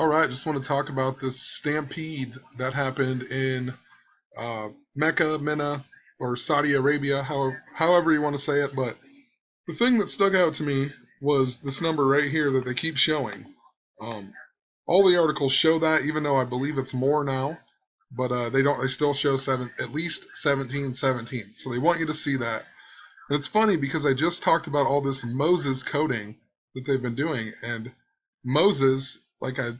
All right, just want to talk about this stampede that happened in Mecca, Mena, or Saudi Arabia, however you want to say it. But the thing that stuck out to me was this number right here that they keep showing. Um, all the articles show that, even though I believe it's more now, but they don't. They still show at least 1717. So they want you to see that. And it's funny because I just talked about all this Moses coding that they've been doing, and Moses, like I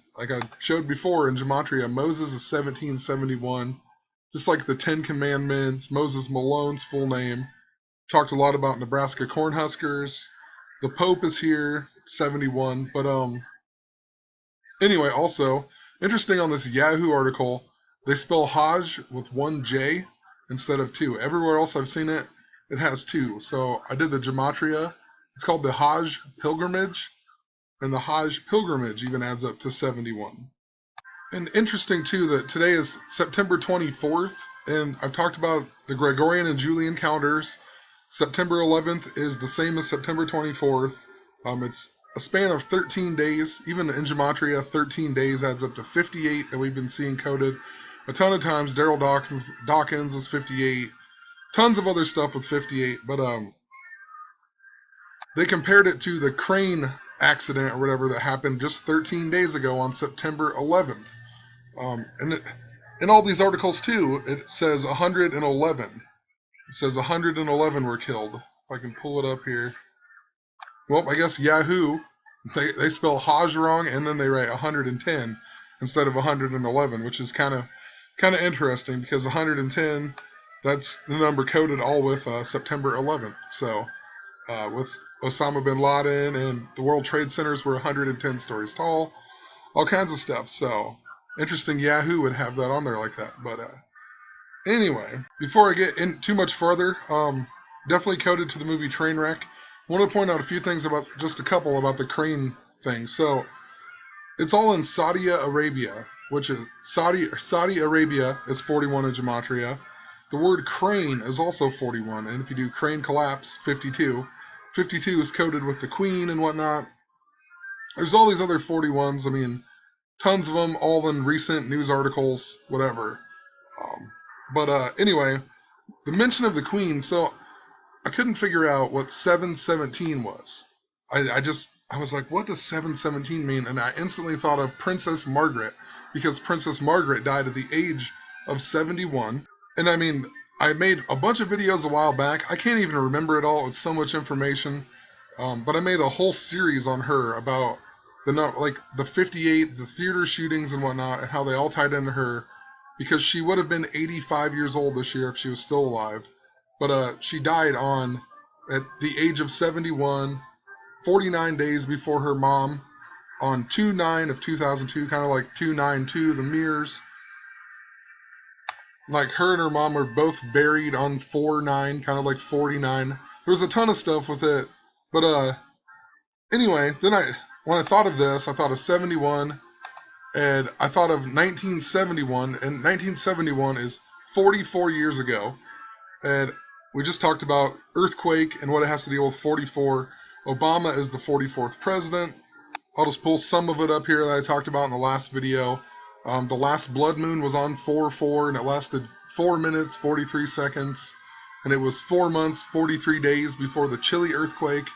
showed before in Gematria, Moses is 1771, just like the Ten Commandments. Moses Malone's full name. Talked a lot about Nebraska Cornhuskers. The Pope is here, 71. But anyway, also interesting on this Yahoo article, they spell Hajj with one J instead of two. Everywhere else I've seen it, it has two. So I did the Gematria. It's called the Hajj pilgrimage, and the Hajj pilgrimage even adds up to 71. And interesting too that today is September 24th, and I've talked about the Gregorian and Julian calendars. September 11th is the same as September 24th. It's a span of 13 days. Even in Gematria, 13 days adds up to 58 that we've been seeing coded a ton of times. Daryl Dawkins is 58. Tons of other stuff with 58. But they compared it to the crane accident or whatever that happened just 13 days ago on September 11th. In all these articles too, it says 111. It says 111 were killed. If I can pull it up here. Well, I guess Yahoo, they spell Hajj wrong, and then they write 110 instead of 111, which is kind of interesting because 110, that's the number coded all with September 11th. So with Osama bin Laden, and the World Trade Centers were 110 stories tall, all kinds of stuff. So interesting, Yahoo would have that on there like that. But anyway, before I get in too much further, definitely coded to the movie Trainwreck. I want to point out a few things just a couple about the crane thing. So it's all in Saudi Arabia, which is Saudi Arabia is 41 in Gematria. The word crane is also 41, and if you do crane collapse, 52. 52 is coded with the queen and whatnot. There's all these other 41s. I mean, tons of them, all in recent news articles, whatever. But anyway, the mention of the queen, so I couldn't figure out what 717 was. I was like, what does 717 mean? And I instantly thought of Princess Margaret, because Princess Margaret died at the age of 71. And I mean, I made a bunch of videos a while back. I can't even remember it all. It's so much information. But I made a whole series on her about the 58, the theater shootings and whatnot, and how they all tied into her, because she would have been 85 years old this year if she was still alive. But she died at the age of 71, 49 days before her mom, on 2/9 of 2002, kind of like 2/9/2, the mirrors. Like her and her mom were both buried on 4/9, kind of like 49. There was a ton of stuff with it. But anyway, then when I thought of this, I thought of 71, and I thought of 1971, and 1971 is 44 years ago. And we just talked about earthquake and what it has to deal with 44. Obama is the 44th president. I'll just pull some of it up here that I talked about in the last video. The last blood moon was on 4/4, and it lasted 4 minutes, 43 seconds. And it was 4 months, 43 days before the Chile earthquake.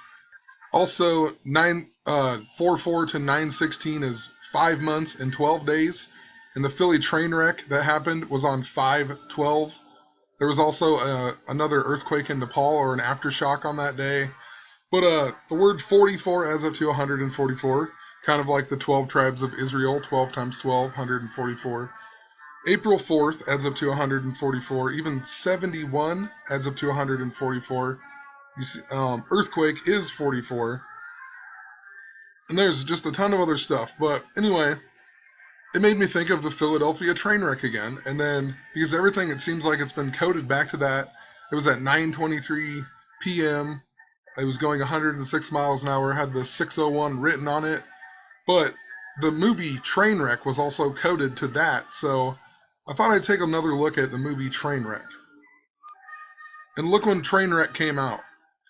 Also, 4/4 to 9/16 is 5 months and 12 days. And the Philly train wreck that happened was on 5/12. There was also another earthquake in Nepal, or an aftershock on that day. But the word 44 adds up to 144, kind of like the 12 tribes of Israel, 12 times 12, 144. April 4th adds up to 144. Even 71 adds up to 144. You see, earthquake is 44. And there's just a ton of other stuff. But anyway, it made me think of the Philadelphia train wreck again. And then, because everything, it seems like it's been coded back to that. It was at 9:23 p.m. It was going 106 miles an hour, had the 601 written on it. But the movie Trainwreck was also coded to that. So I thought I'd take another look at the movie Trainwreck. And look when Trainwreck came out.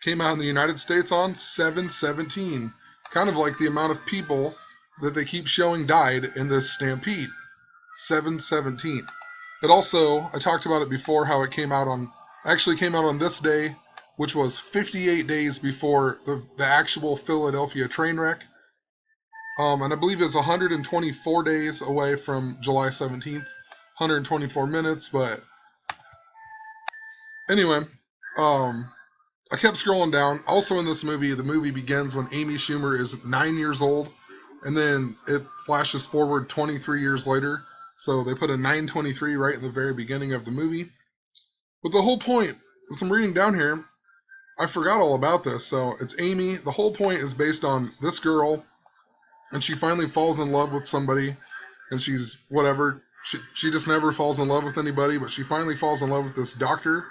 Came out in the United States on 7/17. Kind of like the amount of people that they keep showing died in this stampede, 7/17. It also, I talked about it before, how it actually came out on this day, which was 58 days before the actual Philadelphia train wreck. And I believe it's 124 days away from July 17th, 124 minutes, but anyway, I kept scrolling down. Also in this movie, the movie begins when Amy Schumer is 9 years old, and then it flashes forward 23 years later. So they put a 923 right in the very beginning of the movie. But the whole point, as I'm reading down here, I forgot all about this. So it's Amy. The whole point is based on this girl, and she finally falls in love with somebody, and she's whatever. She just never falls in love with anybody, but she finally falls in love with this doctor.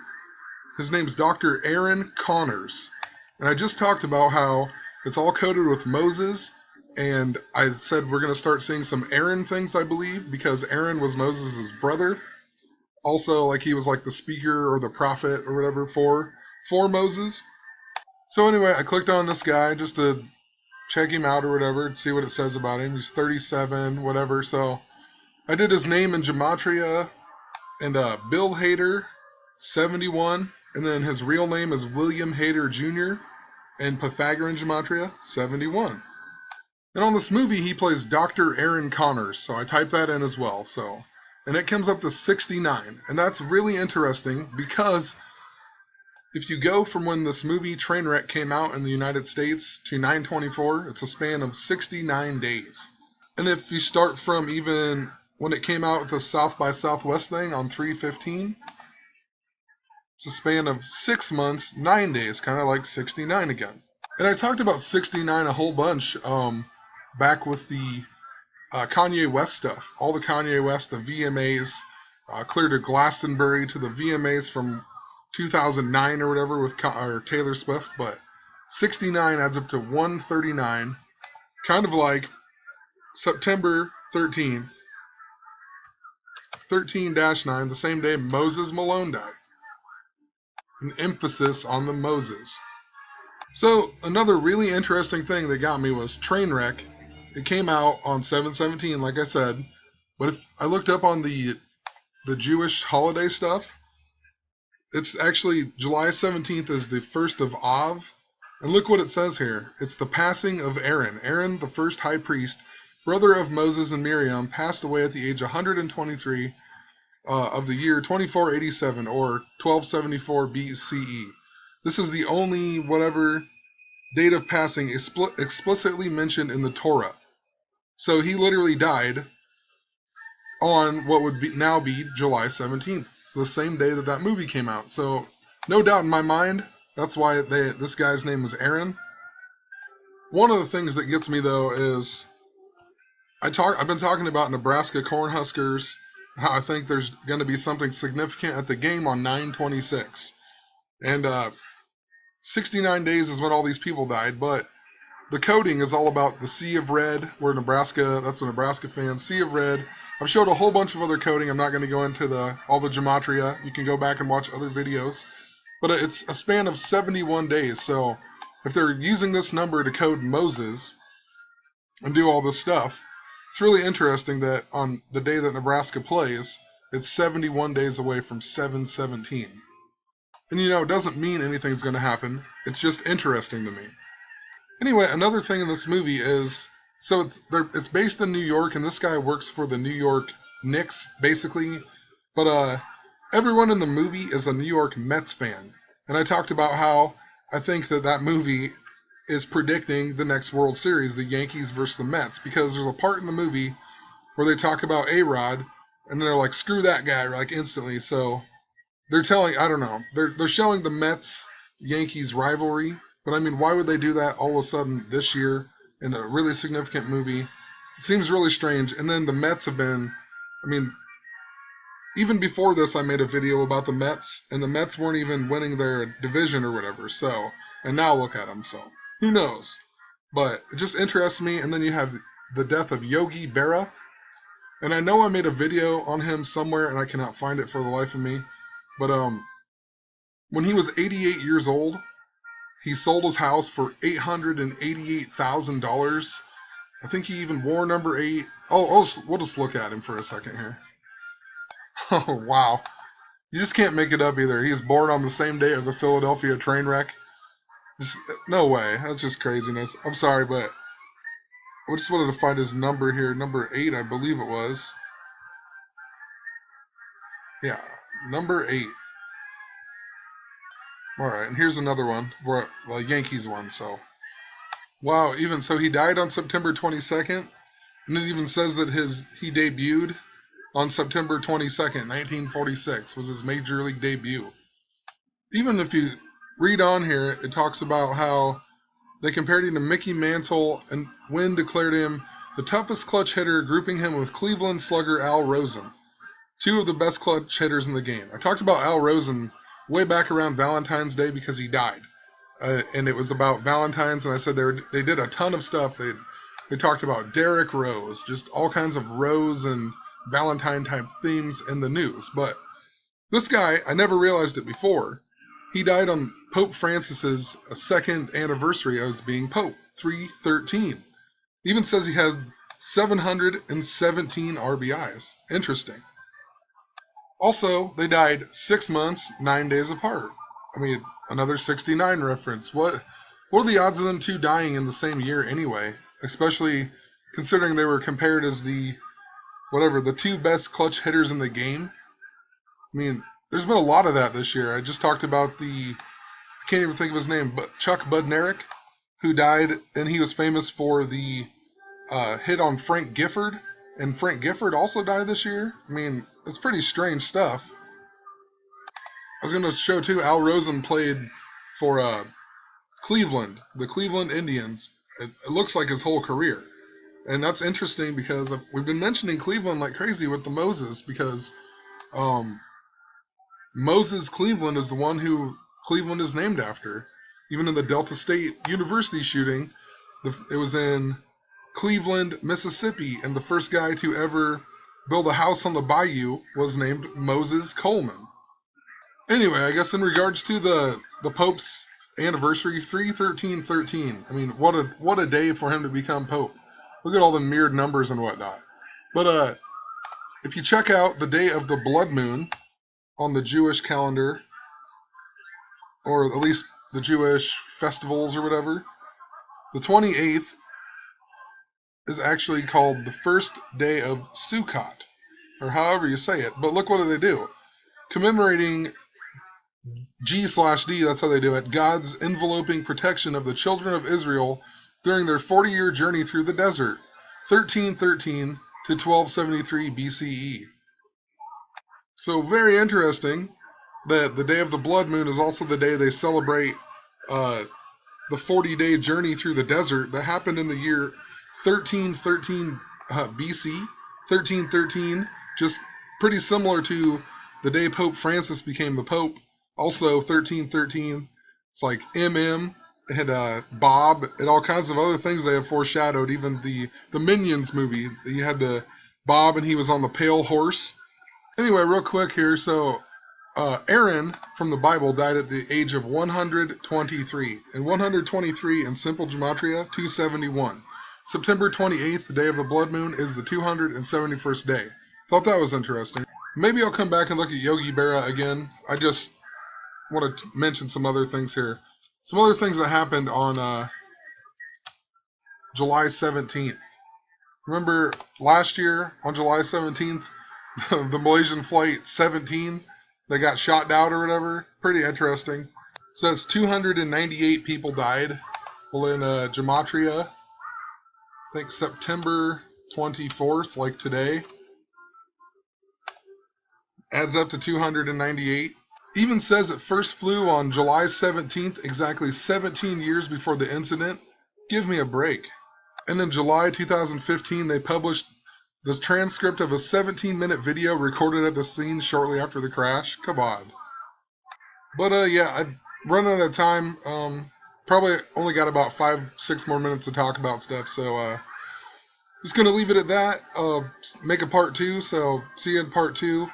His name's Dr. Aaron Connors. And I just talked about how it's all coded with Moses, and I said we're going to start seeing some Aaron things, I believe, because Aaron was Moses' brother. Also, like he was like the speaker or the prophet or whatever for Moses. So anyway, I clicked on this guy just to check him out or whatever, see what it says about him. He's 37, whatever. So I did his name in gematria, and Bill Hader, 71, and then his real name is William Hader Jr., and Pythagorean gematria, 71. And on this movie, he plays Dr. Aaron Connors, so I typed that in as well. And it comes up to 69, and that's really interesting because if you go from when this movie Trainwreck came out in the United States to 9/24, it's a span of 69 days. And if you start from even when it came out with the South by Southwest thing on 3/15, it's a span of 6 months, 9 days, kind of like 69 again. And I talked about 69 a whole bunch back with the Kanye West stuff. All the Kanye West, the VMAs, clear to Glastonbury to the VMAs from 2009 or whatever with Taylor Swift. But 69 adds up to 139, kind of like September 13th, 13-9, the same day Moses Malone died. An emphasis on the Moses. So another really interesting thing that got me was Trainwreck. It came out on 7/17, like I said, but if I looked up on the Jewish holiday stuff, it's actually July 17th is the first of Av, and look what it says here. It's the passing of Aaron. Aaron, the first high priest, brother of Moses and Miriam, passed away at the age of 123 of the year 2487 or 1274 BCE. This is the only whatever date of passing explicitly mentioned in the Torah. So he literally died on what would now be July 17th, the same day that movie came out. So no doubt in my mind, that's why this guy's name was Aaron. One of the things that gets me though is I've been talking about Nebraska Cornhuskers, how I think there's going to be something significant at the game on 9/26, and 69 days is when all these people died, but the coding is all about the Sea of Red, where Nebraska, that's what Nebraska fans, Sea of Red. I've showed a whole bunch of other coding. I'm not going to go into all the gematria. You can go back and watch other videos. But it's a span of 71 days. So if they're using this number to code Moses and do all this stuff, it's really interesting that on the day that Nebraska plays, it's 71 days away from 7/17. And it doesn't mean anything's going to happen. It's just interesting to me. Anyway, another thing in this movie is, so it's based in New York, and this guy works for the New York Knicks, basically. But everyone in the movie is a New York Mets fan. And I talked about how I think that movie is predicting the next World Series, the Yankees versus the Mets, because there's a part in the movie where they talk about A-Rod, and they're like, screw that guy, like instantly. So they're telling, I don't know, they're showing the Mets-Yankees rivalry. But I mean, why would they do that all of a sudden this year in a really significant movie? It seems really strange. And then the Mets have been, I mean, even before this I made a video about the Mets, and the Mets weren't even winning their division or whatever. So, and now look at them. So, who knows? But it just interests me. And then you have the death of Yogi Berra. And I know I made a video on him somewhere, and I cannot find it for the life of me. But when he was 88 years old, he sold his house for $888,000, I think he even wore number 8. We'll just look at him for a second here. Oh, wow. You just can't make it up either. He was born on the same day of the Philadelphia Trainwreck. No way. That's just craziness. I'm sorry, but I just wanted to find his number here. Number 8, I believe it was. Yeah, number 8. All right, and here's another one, the Yankees one. So, wow. Even so, he died on September 22nd, and it even says that he debuted on September 22nd, 1946, was his major league debut. Even if you read on here, it talks about how they compared him to Mickey Mantle, and Wynn declared him the toughest clutch hitter, grouping him with Cleveland slugger Al Rosen, 2 of the best clutch hitters in the game. I talked about Al Rosen way back around Valentine's Day because he died, and it was about Valentine's, and I said they did a ton of stuff. They talked about Derrick Rose, just all kinds of Rose and Valentine type themes in the news. But this guy, I never realized it before. He died on Pope Francis's second anniversary as being Pope, 313. Even says he had 717 RBIs. Interesting. Also, they died 6 months, 9 days apart. I mean, another 69 reference. What are the odds of them two dying in the same year anyway? Especially considering they were compared as the 2 best clutch hitters in the game. I mean, there's been a lot of that this year. I just talked about I can't even think of his name, but Chuck Budnerick, who died, and he was famous for the hit on Frank Gifford, and Frank Gifford also died this year. I mean, it's pretty strange stuff. I was going to show, too, Al Rosen played for Cleveland, the Cleveland Indians. It looks like his whole career. And that's interesting because we've been mentioning Cleveland like crazy with the Moses, because Moses Cleveland is the one who Cleveland is named after. Even in the Delta State University shooting, it was in Cleveland, Mississippi, and the first guy to ever build a house on the bayou was named Moses Coleman. Anyway, I guess in regards to the Pope's anniversary, 31313. I mean, what a day for him to become Pope. Look at all the mirrored numbers and whatnot. But if you check out the day of the blood moon on the Jewish calendar, or at least the Jewish festivals or whatever, the 28th is actually called the first day of Sukkot, or however you say it. But look, what do? Commemorating G/D, that's how they do it, God's enveloping protection of the children of Israel during their 40-year journey through the desert, 1313 to 1273 BCE. So very interesting that the day of the blood moon is also the day they celebrate the 40-day journey through the desert that happened in the year 1313 BC. 1313, just pretty similar to the day Pope Francis became the Pope. Also 1313, it's like MM and Bob and all kinds of other things they have foreshadowed. Even the Minions movie, you had the Bob and he was on the pale horse. Anyway, real quick here, so Aaron from the Bible died at the age of 123, and 123 in simple gematria, 271. September 28th, the day of the blood moon, is the 271st day. Thought that was interesting. Maybe I'll come back and look at Yogi Berra again. I just want to mention some other things here. Some other things that happened on July 17th. Remember last year on July 17th, the Malaysian flight 17, they got shot down or whatever? Pretty interesting. So it's 298 people died. Well, in Gematria, I think September 24th, like today, adds up to 298. Even says it first flew on July 17th, exactly 17 years before the incident. Give me a break. And in July 2015, they published the transcript of a 17-minute video recorded at the scene shortly after the crash. Come on. But yeah, I've run out of time. Probably only got about 5-6 more minutes to talk about stuff, so just going to leave it at that. Make a part 2, so see you in part 2.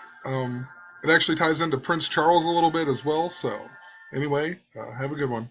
It actually ties into Prince Charles a little bit as well, so anyway, have a good one.